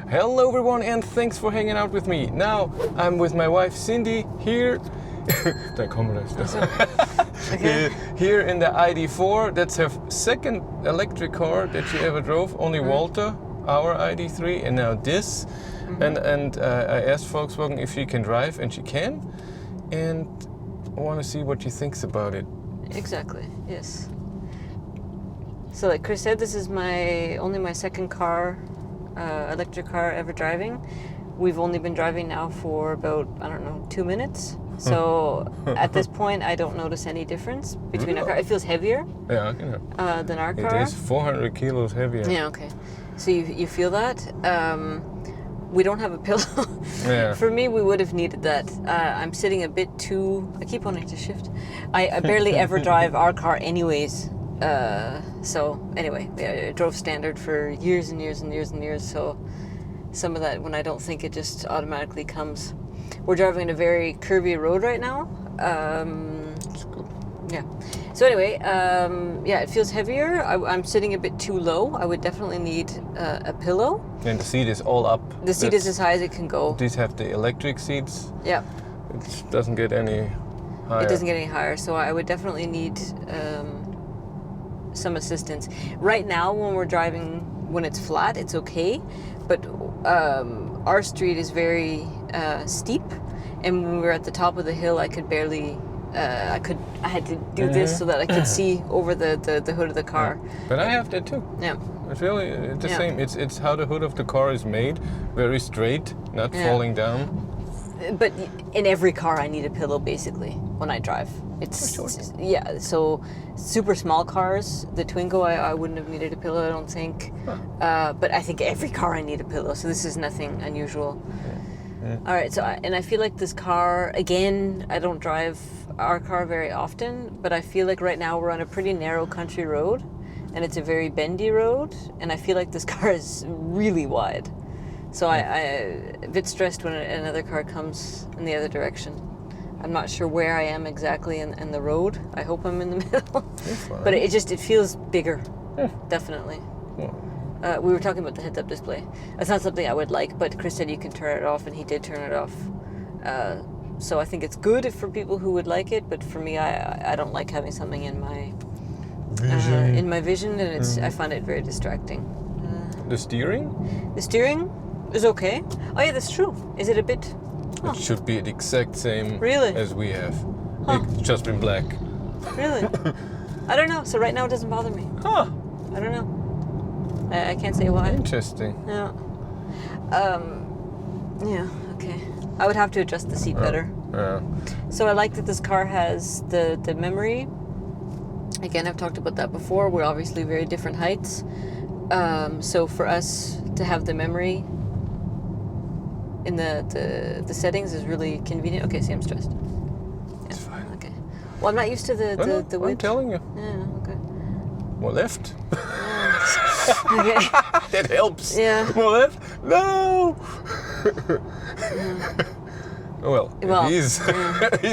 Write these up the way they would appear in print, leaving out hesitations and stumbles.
Hello everyone and thanks for hanging out with me. Now I'm with my wife Cindy here. Der kommer Okay. Here in the Id.4. That's her second electric car that she ever drove. Only Walter, our Id.3, and now this. And I asked Volkswagen if she can drive, and she can. And I want to see what she thinks about it. Exactly. Yes. So, like Chris said, this is only my second car, electric car ever driving. We've only been driving now for about 2 minutes. So at this point, I don't notice any difference between our car. It feels heavier. Yeah, I can have. Than our car. It is 400 kilos heavier. Yeah. Okay. So you feel that? We don't have a pillow. Yeah. For me, we would have needed that. I'm sitting a bit too. I keep wanting to shift. I barely ever drive our car, anyways. So anyway, I drove standard for years and years and years and years. So some of that, when I don't think, it just automatically comes. We're driving a very curvy road right now. Yeah. So anyway, yeah, it feels heavier. I'm sitting a bit too low. I would definitely need a pillow. And the seat is all up. The seat is as high as it can go. These have the electric seats. Yeah. It doesn't get any higher. It doesn't get any higher, so I would definitely need some assistance. Right now, when we're driving, when it's flat, it's okay, but our street is very steep, and when we were at the top of the hill, I could barely. I had to do this so that I could see over the hood of the car. Yeah. But I have that too. Yeah. It's really the same. It's how the hood of the car is made, very straight, not falling down. But in every car, I need a pillow basically when I drive. It's yeah. So super small cars, the Twingo, I wouldn't have needed a pillow, I don't think. Huh. But I think every car I need a pillow. So this is nothing unusual. All right. So I feel like this car, again, I don't drive our car very often, but I feel like right now we're on a pretty narrow country road, and it's a very bendy road, and I feel like this car is really wide. So I'm a bit stressed when another car comes in the other direction. I'm not sure where I am exactly in the road. I hope I'm in the middle. But it feels bigger, definitely. Yeah. We were talking about the heads-up display. That's not something I would like, but Chris said you can turn it off, and he did turn it off. So I think it's good for people who would like it, but for me, I don't like having something in my vision, and I find it very distracting. The steering? The steering is okay. Oh yeah, that's true. Is it a bit? It should be the exact same as we have. It's just in black. Really? I don't know. So right now it doesn't bother me. Huh. I don't know. I can't say why. Interesting. Yeah. Yeah. Okay. I would have to adjust the seat better. Yeah. So I like that this car has the memory. Again, I've talked about that before. We're obviously very different heights. So for us to have the memory in the settings is really convenient. Okay, see, I'm stressed. Yeah. It's fine. Okay. Well, I'm not used to the width. I'm telling you. Yeah. Okay. More left. Okay. That helps. Yeah. More left. No. Well, he's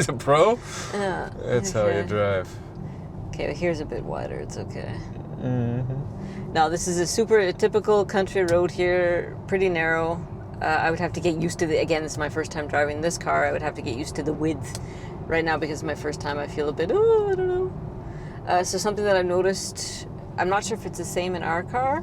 a pro. Yeah. That's how you drive. Okay, well, here's a bit wider. It's okay. Now, this is a typical country road here, pretty narrow. I would have to get used to again, this is my first time driving this car. I would have to get used to the width. Right now, because it's my first time, I feel a bit, I don't know. So something that I've noticed, I'm not sure if it's the same in our car,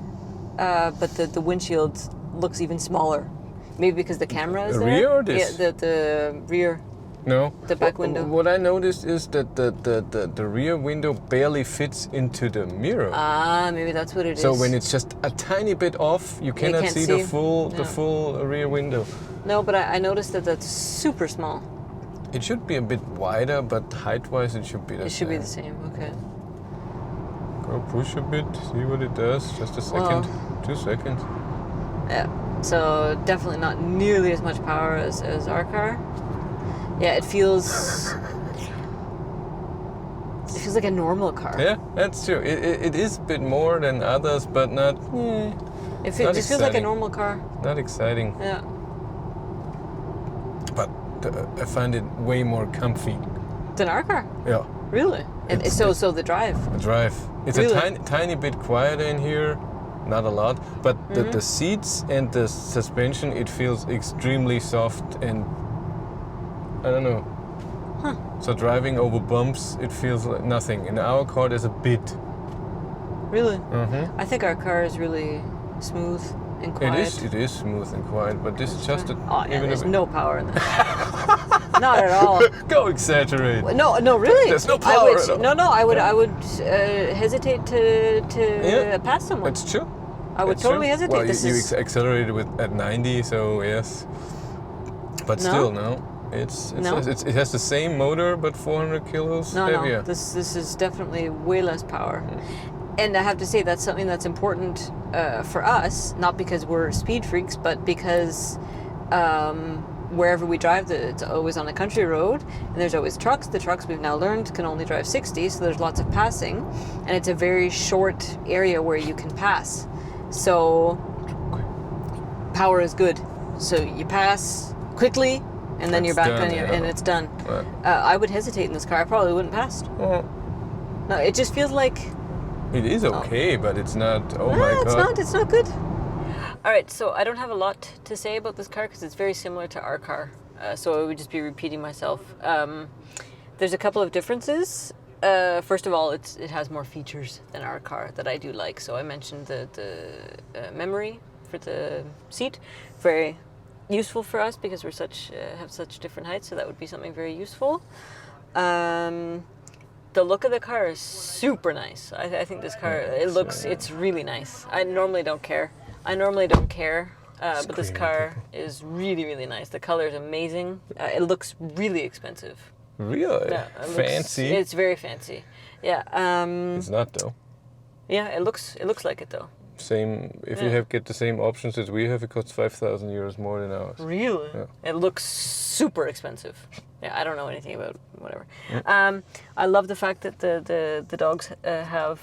but the windshield looks even smaller. Maybe because the camera is the there. Rear or this? Yeah, the rear. No. The back window. What I noticed is that the rear window barely fits into the mirror. Ah, maybe that's what it is. So when it's just a tiny bit off, you cannot see the full rear window. No, but I noticed that that's super small. It should be a bit wider, but height-wise it should be the same. It should be the same, okay. Go push a bit, see what it does. Just a second, 2 seconds. Yeah, so definitely not nearly as much power as our car. Yeah, it feels like a normal car. Yeah, that's true. It is a bit more than others, but not. It just feels like a normal car. Not exciting. Yeah. But I find it way more comfy than our car. Yeah. Really? So the drive. The drive. It's really? a tiny bit quieter in here. not a lot. But the seats and the suspension, it feels extremely soft and I don't know. Huh. So driving over bumps, it feels like nothing. In our car, there's a bit. Really? Mm-hmm. I think our car is really smooth and quiet. It is smooth and quiet, but this is just a... Oh yeah, even there's a bit- no power in this. Not at all. Go exaggerate. No, really. There's no power at all. No. I would hesitate to pass someone. That's true. I would That's totally true. hesitate. Well, This you is accelerated at 90, so yes. But No? still, no. It has the same motor, but 400 kilos heavier. no. This is definitely way less power. And I have to say that's something that's important for us, not because we're speed freaks, but because wherever we drive, it's always on a country road, and there's always trucks. The trucks we've now learned can only drive 60, so there's lots of passing, and it's a very short area where you can pass. So power is good. So you pass quickly, and then It's you're back done, and it's done. Right. I would hesitate in this car. I probably wouldn't pass. Well, No, it just feels like it is okay, but it's not. Oh my god! It's not good. All right, so I don't have a lot to say about this car because it's very similar to our car. So I would just be repeating myself. There's a couple of differences. First of all, it has more features than our car that I do like. So I mentioned the memory for the seat, very useful for us because we're have such different heights. So that would be something very useful. The look of the car is super nice. I think this car, it's really nice. I normally don't care. But this car is really, really nice. The color is amazing. It looks really expensive. Really? Yeah, Fancy? It's very fancy. Yeah. It's not though. Yeah, it looks like it though. Same. If you get the same options as we have, it costs 5,000 euros more than ours. Really? Yeah. It looks super expensive. Yeah, I don't know anything about whatever. I love the fact that the dogs have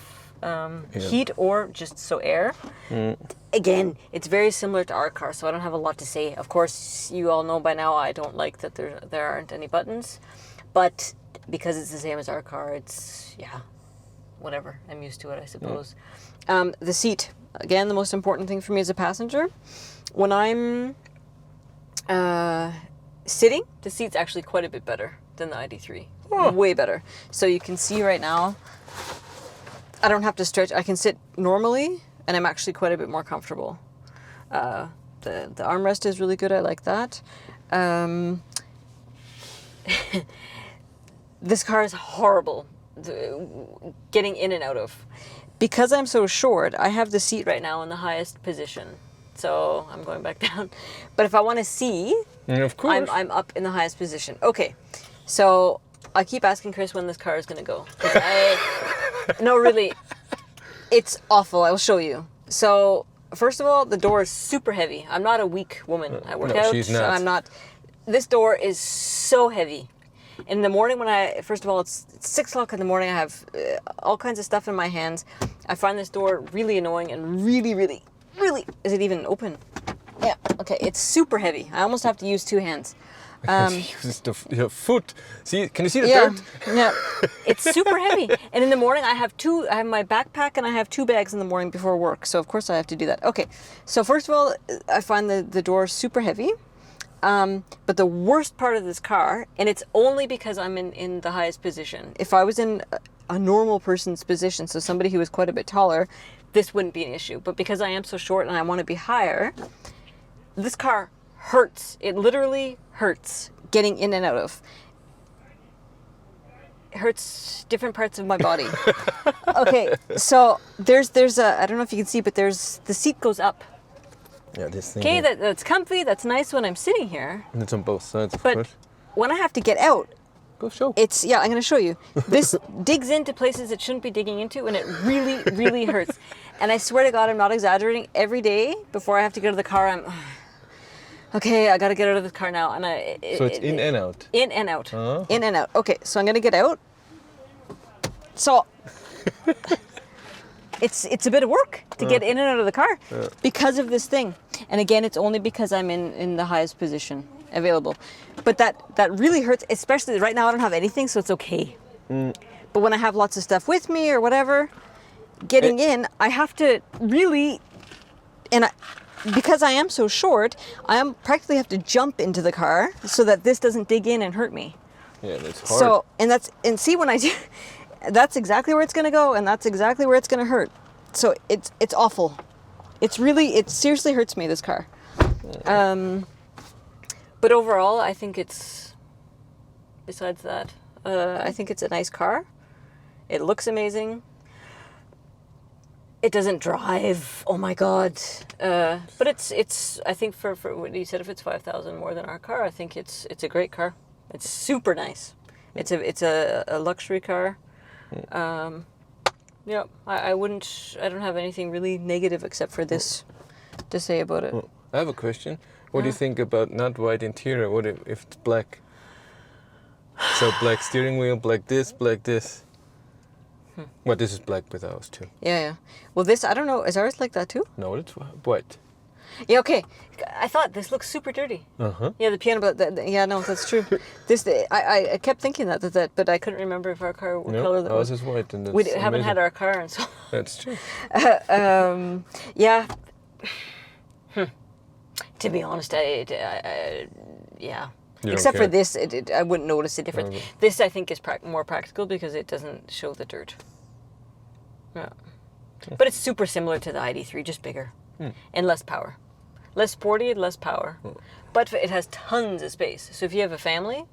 heat or just air. Again, it's very similar to our car, so I don't have a lot to say. Of course, you all know by now I don't like that there aren't any buttons, but because it's the same as our car, it's whatever. I'm used to it, I suppose. The seat, again, the most important thing for me as a passenger. When I'm sitting, the seat's actually quite a bit better than the ID.3. Oh. Way better. So you can see right now, I don't have to stretch. I can sit normally, and I'm actually quite a bit more comfortable. The armrest is really good. I like that. This car is horrible getting in and out of. Because I'm so short, I have the seat right now in the highest position. So I'm going back down. But if I want to see, Of course. I'm up in the highest position. Okay, so I keep asking Chris when this car is going to go. No, really, it's awful. I will show you. So first of all, the door is super heavy. I'm not a weak woman. I work out. She's not. I'm not. This door is so heavy. In the morning first of all, it's 6 o'clock in the morning. I have all kinds of stuff in my hands. I find this door really annoying and really, really, really, is it even open? Yeah, okay, it's super heavy. I almost have to use 2 hands. Uses your foot. See? Can you see the dirt? Yeah, it's super heavy. And in the morning, I have my backpack and I have 2 bags in the morning before work. So of course I have to do that. Okay, so first of all, I find the door super heavy. But the worst part of this car, and it's only because I'm in the highest position. If I was in a normal person's position, so somebody who was quite a bit taller, this wouldn't be an issue. But because I am so short and I want to be higher, this car hurts. It literally hurts getting in and out of. It hurts different parts of my body. Okay, so there's I don't know if you can see, but the seat goes up. Yeah, this thing. Okay, that's comfy, that's nice when I'm sitting here. And it's on both sides, of But course. when I have to get out, Go show. I'm going to show you. This digs into places it shouldn't be digging into, and it really, really hurts. And I swear to God, I'm not exaggerating. Every day before I have to go to the car, I'm, okay, I got to get out of the car now. And So it's in and out. In and out. Uh-huh. In and out. Okay, so I'm going to get out. So it's a bit of work to get in and out of the car because of this thing. And again, it's only because I'm in the highest position available. But that really hurts, especially right now I don't have anything, so it's okay. But when I have lots of stuff with me or whatever, getting in, I have to really because I am so short, I am practically have to jump into the car so that this doesn't dig in and hurt me. Yeah, that's hard. So, and see when I do, that's exactly where it's going to go, and that's exactly where it's going to hurt. So it's awful. It seriously hurts me, this car. But overall, I think besides that, I think it's a nice car. It looks amazing. It doesn't drive, oh my God. But it's I think for what you said, if it's 5,000 more than our car, I think it's a great car. It's super nice. It's a luxury car. Yeah, I don't have anything really negative except for this to say about it. I have a question. What do you think about not white interior? What if it's black? So black steering wheel, black this, black this. Well, this is black with ours too. Yeah. Well, this, I don't know, is ours like that too? No, it's white. Yeah, okay. I thought this looks super dirty. Uh-huh. Yeah, the piano, yeah, no, that's true. I kept thinking that, but I couldn't remember if our car what color that was. Ours is white. And We haven't had our car, and so... That's true. Yeah. To be honest, yeah. Except for this, I wouldn't notice a difference. Okay. This, I think, is more practical because it doesn't show the dirt. Yeah. But it's super similar to the ID.3, just bigger. And less power. Less sporty, less power. But it has tons of space. So if you have a family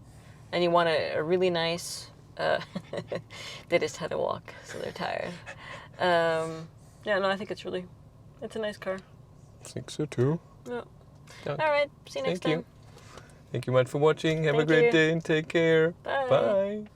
and you want a really nice... they just had to walk, so they're tired. Yeah, no, I think it's a nice car. I think so too. Yeah. Okay. All right, see you next time. Thank you much for watching. Have a great day and take care. Bye. Bye.